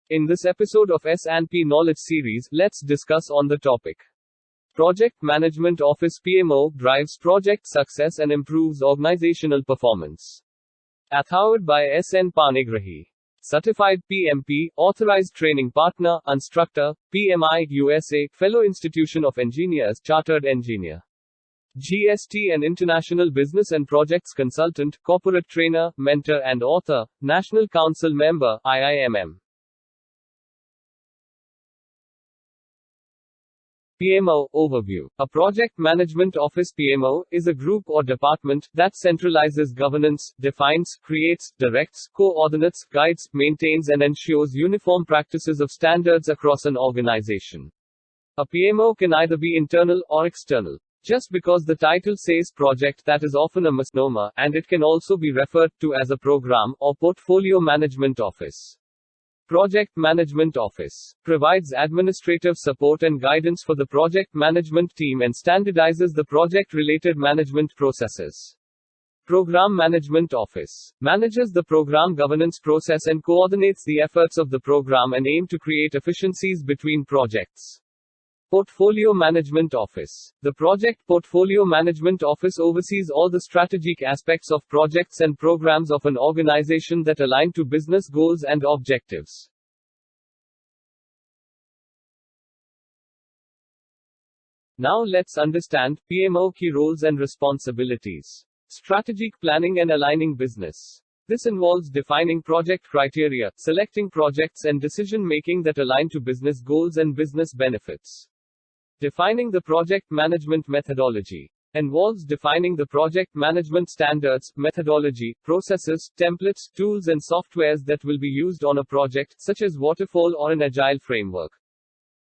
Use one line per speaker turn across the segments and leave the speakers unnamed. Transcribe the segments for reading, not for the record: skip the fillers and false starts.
In this episode of S&P Knowledge Series, let's discuss on the topic. Project Management Office PMO drives project success and improves organizational performance. Authored by S.N. Panigrahi. Certified PMP, Authorized Training Partner, Instructor, PMI, USA, Fellow Institution of Engineers, Chartered Engineer. GST and International Business and Projects Consultant, Corporate Trainer, Mentor and Author, National Council Member, IIMM. PMO Overview. A project management office PMO is a group or department that centralizes governance, defines, creates, directs, coordinates, guides, maintains and ensures uniform practices of standards across an organization. A PMO can either be internal or external. Just because the title says project, that is often a misnomer, and it can also be referred to as a program or portfolio management office. Project Management Office provides administrative support and guidance for the project management team and standardizes the project-related management processes. Program Management Office manages the program governance process and coordinates the efforts of the program and aim to create efficiencies between projects. Portfolio Management Office. The Project Portfolio Management Office oversees all the strategic aspects of projects and programs of an organization that align to business goals and objectives. Now let's understand PMO key roles and responsibilities. Strategic planning and aligning business. This involves defining project criteria, selecting projects and decision-making that align to business goals and business benefits. Defining the project management methodology involves defining the project management standards, methodology, processes, templates, tools and softwares that will be used on a project, such as waterfall or an agile framework.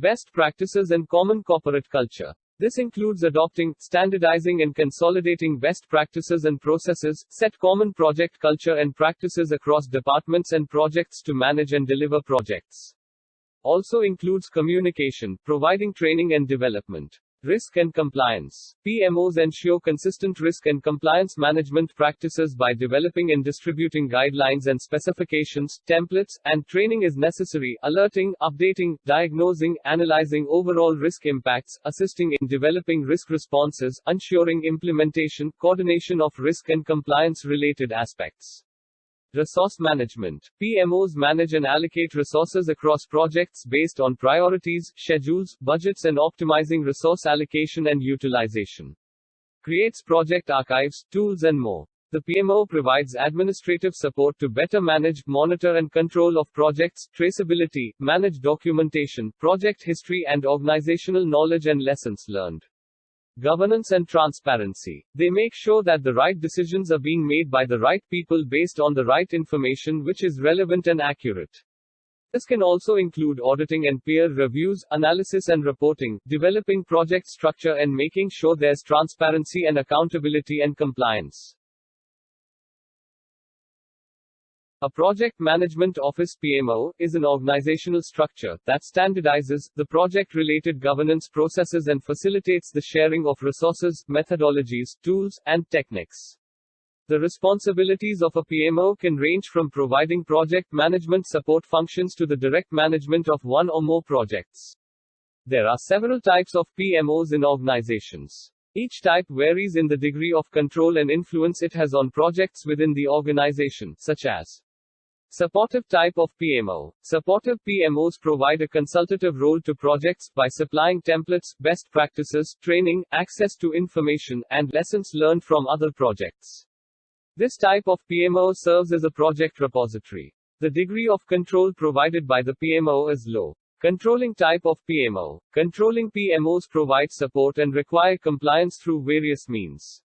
Best practices and common corporate culture. This includes adopting, standardizing and consolidating best practices and processes, set common project culture and practices across departments and projects to manage and deliver projects. Also includes communication, providing training and development. Risk and compliance. PMOs ensure consistent risk and compliance management practices by developing and distributing guidelines and specifications, templates, and training is necessary, alerting, updating, diagnosing, analyzing overall risk impacts, assisting in developing risk responses, ensuring implementation, coordination of risk and compliance related aspects. Resource management. PMOs manage and allocate resources across projects based on priorities, schedules, budgets and optimizing resource allocation and utilization. Creates project archives, tools and more. The PMO provides administrative support to better manage, monitor and control of projects, traceability, manage documentation, project history and organizational knowledge and lessons learned. Governance and transparency. They make sure that the right decisions are being made by the right people based on the right information which is relevant and accurate. This can also include auditing and peer reviews, analysis and reporting, developing project structure and making sure there's transparency and accountability and compliance. A project management office PMO is an organizational structure that standardizes the project-related governance processes and facilitates the sharing of resources, methodologies, tools, and techniques. The responsibilities of a PMO can range from providing project management support functions to the direct management of one or more projects. There are several types of PMOs in organizations. Each type varies in the degree of control and influence it has on projects within the organization, such as supportive type of PMO. Supportive PMOs provide a consultative role to projects by supplying templates, best practices, training, access to information, and lessons learned from other projects. This type of PMO serves as a project repository. The degree of control provided by the PMO is low. Controlling type of PMO. Controlling PMOs provide support and require compliance through various means.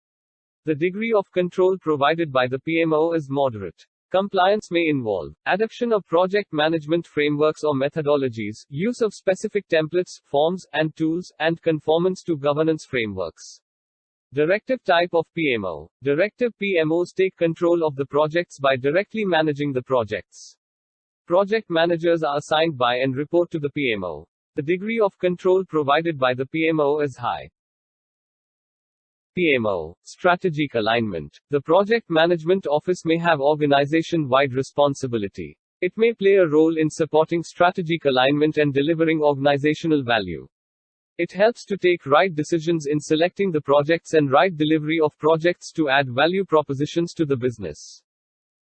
The degree of control provided by the PMO is moderate. Compliance may involve adoption of project management frameworks or methodologies, use of specific templates, forms, and tools, and conformance to governance frameworks. Directive type of PMO. Directive PMOs take control of the projects by directly managing the projects. Project managers are assigned by and report to the PMO. The degree of control provided by the PMO is high. PMO Strategic Alignment. The project management office may have organization-wide responsibility. It may play a role in supporting strategic alignment and delivering organizational value. It helps to take right decisions in selecting the projects and right delivery of projects to add value propositions to the business.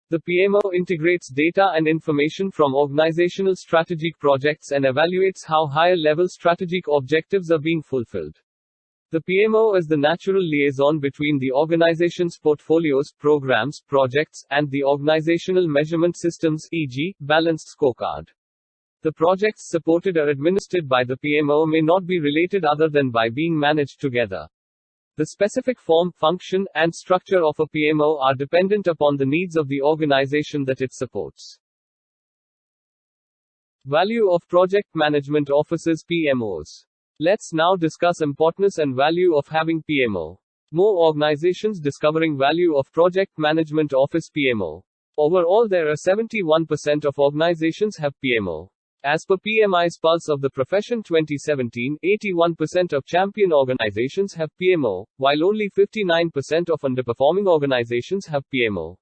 The PMO integrates data and information from organizational strategic projects and evaluates how higher-level strategic objectives are being fulfilled. The PMO is the natural liaison between the organization's portfolios, programs, projects, and the organizational measurement systems, e.g., balanced scorecard. The projects supported or administered by the PMO may not be related other than by being managed together. The specific form, function, and structure of a PMO are dependent upon the needs of the organization that it supports. Value of Project Management Offices (PMOs). Let's now discuss importance and value of having PMO. More organizations discovering value of Project Management Office (PMO). Overall, there are 71% of organizations have PMO. As per PMI's Pulse of the Profession 2017, 81% of champion organizations have PMO, while only 59% of underperforming organizations have PMO.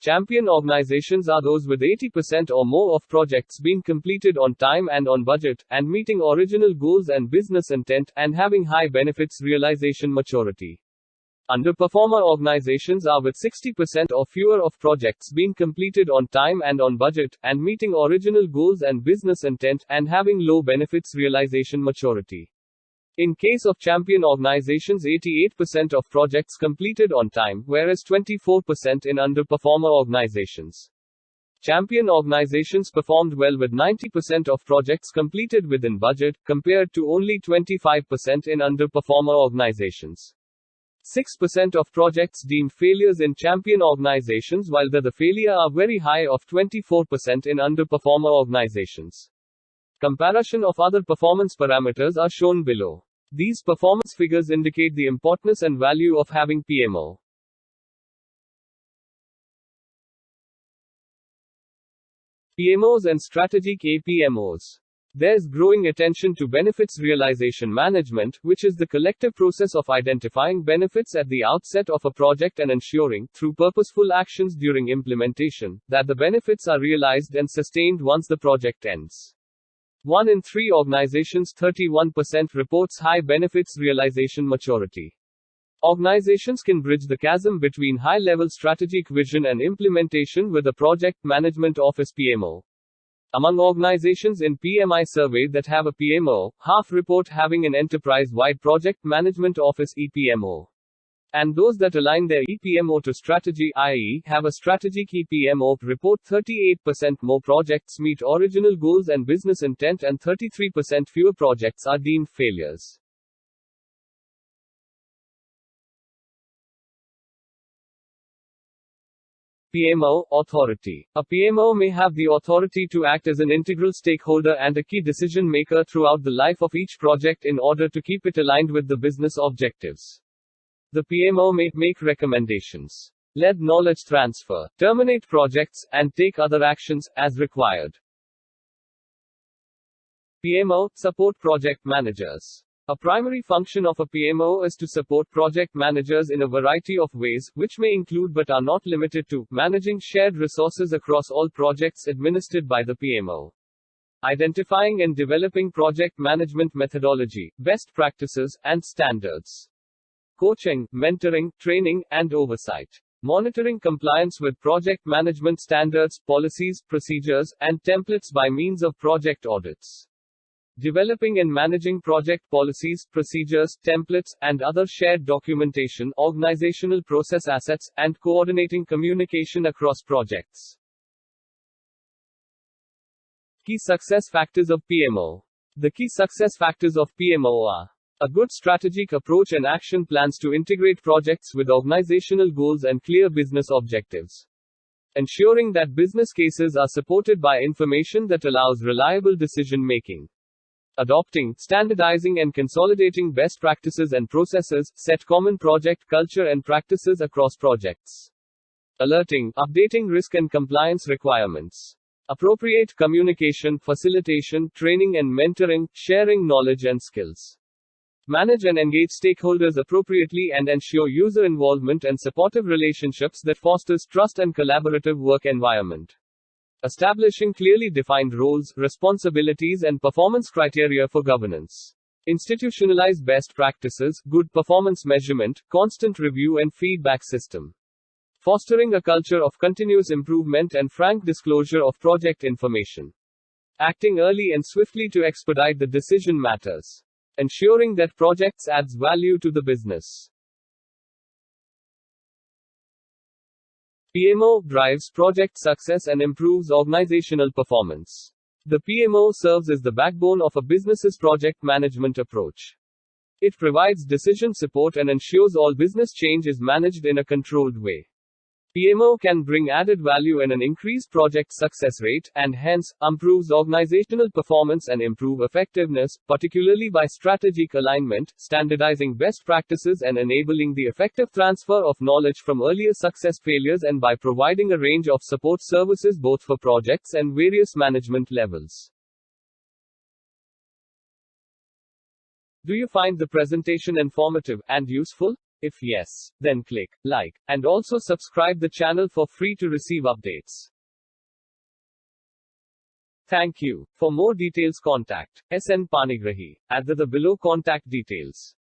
Champion organizations are those with 80% or more of projects being completed on time and on budget, and meeting original goals and business intent, and having high benefits realization maturity. Underperformer organizations are with 60% or fewer of projects being completed on time and on budget, and meeting original goals and business intent, and having low benefits realization maturity. In case of champion organizations, 88% of projects completed on time, whereas 24% in underperformer organizations. Champion organizations performed well with 90% of projects completed within budget, compared to only 25% in underperformer organizations. 6% of projects deemed failures in champion organizations, while the failure are very high of 24% in underperformer organizations. Comparison of other performance parameters are shown below. These performance figures indicate the importance and value of having PMO. PMOs and strategic EPMOs. There's growing attention to benefits realization management, which is the collective process of identifying benefits at the outset of a project and ensuring, through purposeful actions during implementation, that the benefits are realized and sustained once the project ends. 1 in 3 organizations, 31%, reports high benefits realization maturity. Organizations can bridge the chasm between high-level strategic vision and implementation with a project management office PMO. Among organizations in PMI survey that have a PMO, half report having an enterprise-wide project management office EPMO. And those that align their EPMO to strategy, i.e., have a strategic EPMO, report 38% more projects meet original goals and business intent, and 33% fewer projects are deemed failures. PMO authority. A PMO may have the authority to act as an integral stakeholder and a key decision maker throughout the life of each project in order to keep it aligned with the business objectives. The PMO may make recommendations, lead knowledge transfer, terminate projects, and take other actions, as required. PMO, support project managers. A primary function of a PMO is to support project managers in a variety of ways, which may include but are not limited to, managing shared resources across all projects administered by the PMO. Identifying and developing project management methodology, best practices, and standards. Coaching, mentoring, training, and oversight. Monitoring compliance with project management standards, policies, procedures, and templates by means of project audits. Developing and managing project policies, procedures, templates, and other shared documentation, organizational process assets, and coordinating communication across projects. Key success factors of PMO. The key success factors of PMO are a good strategic approach and action plans to integrate projects with organizational goals and clear business objectives. Ensuring that business cases are supported by information that allows reliable decision making. Adopting, standardizing, and consolidating best practices and processes, set common project culture and practices across projects. Alerting, updating risk and compliance requirements. Appropriate communication, facilitation, training and mentoring, sharing knowledge and skills. Manage and engage stakeholders appropriately and ensure user involvement and supportive relationships that fosters trust and collaborative work environment. Establishing clearly defined roles, responsibilities, and performance criteria for governance. Institutionalize best practices, good performance measurement, constant review, and feedback system. Fostering a culture of continuous improvement and frank disclosure of project information. Acting early and swiftly to expedite the decision matters. Ensuring that projects adds value to the business. PMO drives project success and improves organizational performance. The PMO serves as the backbone of a business's project management approach. It provides decision support and ensures all business change is managed in a controlled way. PMO can bring added value and an increased project success rate, and hence, improves organizational performance and improve effectiveness, particularly by strategic alignment, standardizing best practices and enabling the effective transfer of knowledge from earlier success failures, and by providing a range of support services both for projects and various management levels. Do you find the presentation informative and useful? If yes, then click like and also subscribe the channel for free to receive updates. Thank you. For more details contact SN Panigrahi at the below contact details.